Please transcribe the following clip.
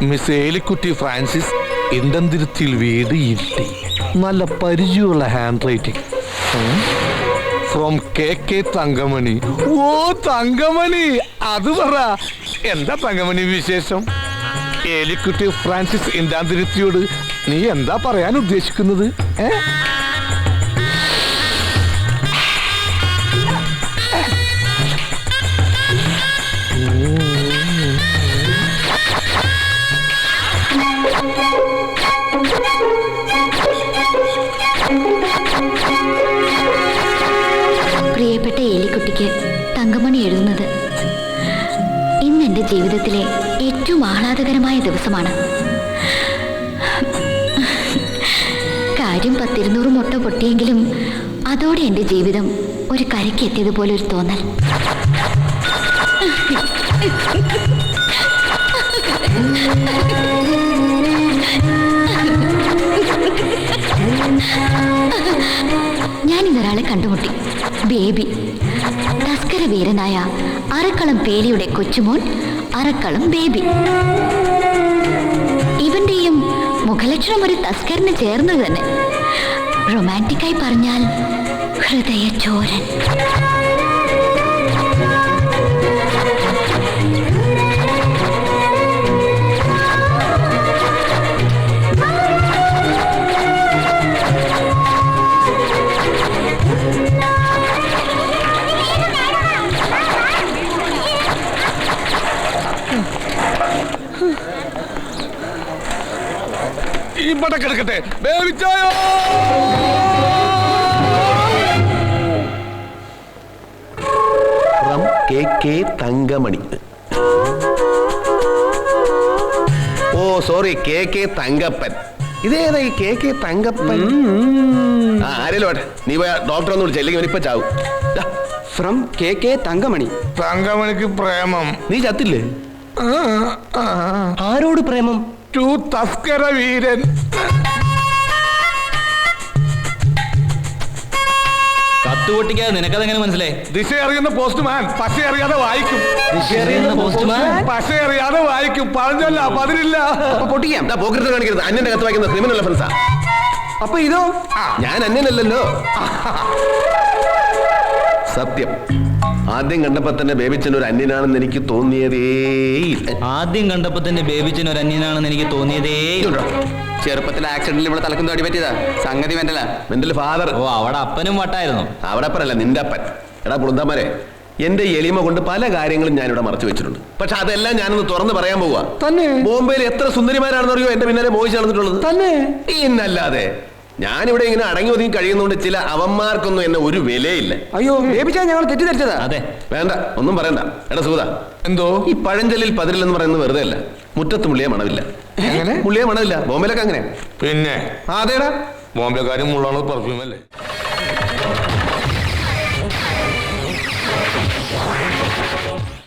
Miss Elikutty Francis ഇണ്ടന്തിരുത്തിയിൽ വീട് ഇരുട്ടി. നല്ല പരിചയമുള്ള handwriting. From K Thankamani. ഓ തങ്കമണി, അത് പറ. എന്താ തങ്കമണി വിശേഷം? ഏലിക്കുട്ടി ഫ്രാൻസിസ് ഇണ്ടാന്തിരുത്തിയോട് നീ എന്താ പറയാൻ ഉദ്ദേശിക്കുന്നത്? പ്രിയപ്പെട്ട ഏലിക്കുട്ടിക്ക് തങ്കമണി എഴുതുന്നത്. ഇന്ന് എൻ്റെ ജീവിതത്തിലെ ഏറ്റവും ആഹ്ലാദകരമായ ദിവസമാണ്. കാര്യം 10-200 മുട്ട പൊട്ടിയെങ്കിലും അതോടെ എൻ്റെ ജീവിതം ഒരു കരയ്ക്ക് എത്തിയതുപോലെ ഒരു തോന്നൽ. ഞാനിന്നൊരാളെ കണ്ടുമുട്ടി. ബേബി. തസ്കര വീരനായ അറക്കളം പേലിയുടെ കൊച്ചുമോൻ അറക്കളം ബേബി. ഇവന്റെയും മുഖലക്ഷണം ഒരു തസ്കറിന് ചേർന്നത് തന്നെ. റൊമാൻറ്റിക്കായി പറഞ്ഞാൽ ഹൃദയചോരൻ. ഇവിടെ കിടക്കട്ടെ. ബേബിച്ചായോ? കെ തങ്കമണി. ഓ സോറി, കെ തങ്കപ്പൻ. ഇതേതാ ഈ കെ തങ്കപ്പൻ? ആരെല്ലോ നീ പോയ ഡോക്ടർ ഒന്ന് വിളിച്ച, അല്ലെങ്കിൽ ഇപ്പൊ ചാവും. From K Thankamani. തങ്കമണിക്ക് പ്രേമം. നീ ചത്തില്ലേ? ആരോട് പ്രേമം? ടു തസ്കര വീരൻ. കത്തുപൊട്ടിക്കാതെ നിനക്കതെങ്ങനെ മനസ്സിലായി? ദിശ അറിയുന്ന പോസ്റ്റ്മാൻ പശ അറിയാതെ വായിക്കും. പശ അറിയാതെ വായിക്കും. പറഞ്ഞല്ല പതിരില്ല. പൊട്ടിക്കാം. പോക്കറ്റ് കാണിക്കരുത്. അന്യന്റെ കത്ത് വായിക്കുന്ന ക്രിമിനൽ ഒഫൻസാ. അപ്പൊ ഇതോ? ഞാൻ അന്യനല്ലല്ലോ. സത്യം, ആദ്യം കണ്ടപ്പോ തന്നെ ബേബിച്ചൻ ഒരു അന്യനാണെന്ന് എനിക്ക് തോന്നിയതേയില്ല. ആദ്യം കണ്ടപ്പോ തന്നെ ബേബിച്ചൻ ഒരു അന്യനാണെന്ന് എനിക്ക് തോന്നിയതേ. ചെറുപ്പത്തിൽ ആക്സിഡന്റിൽ ഇവിടെ തലക്കും തടി പറ്റിയതാ. സംഗതി മെന്റലാ. Mental father. ഓ, അവിടെ അപ്പനും വട്ടായിരുന്നു. അവിടെ അപ്പനല്ല, നിന്റെ അപ്പൻ. എടാ പുളുന്താമാരെ, എന്റെ എളിമ കൊണ്ട് പല കാര്യങ്ങളും ഞാനിവിടെ മറച്ചു വെച്ചിട്ടുണ്ട്. പക്ഷെ അതെല്ലാം ഞാനൊന്ന് തുറന്ന് പറയാൻ പോവാ. തന്നെ? ബോംബെയിൽ എത്ര സുന്ദരിമാരാണെന്ന് അറിയോ എന്റെ പിന്നാലെ മോഹിച്ച് നടന്നിട്ടുള്ളത്? തന്നെ? ഇന്നല്ലാതെ ഞാനിവിടെ ഇങ്ങനെ അടങ്ങി ഒതുങ്ങി കഴിയുന്നതുകൊണ്ട് ചില അവന്മാർക്കൊന്നും എന്നെ ഒരു വിലയില്ല. അയ്യോ ബേബിച്ചാ, ഞങ്ങൾ തെറ്റിദ്ധരിച്ചതാ. അതെ, വേണ്ട, ഒന്നും പറയണ്ട. എടാ സൂത, എന്തോ ഈ പഴഞ്ചലിൽ പതിരില്ലെന്ന് പറയുന്നത് വെറുതെ അല്ല. മുറ്റത്ത് മുള്ളിയെ മണവില്ല. എങ്ങനെ? മുള്ളിയെ മണവില്ല. ബോംബെയിലൊക്കെ അങ്ങനെ. പിന്നെ അതേടാ, ബോംബെക്കാരും മുള്ളാണ് പെർഫ്യൂം അല്ലേ?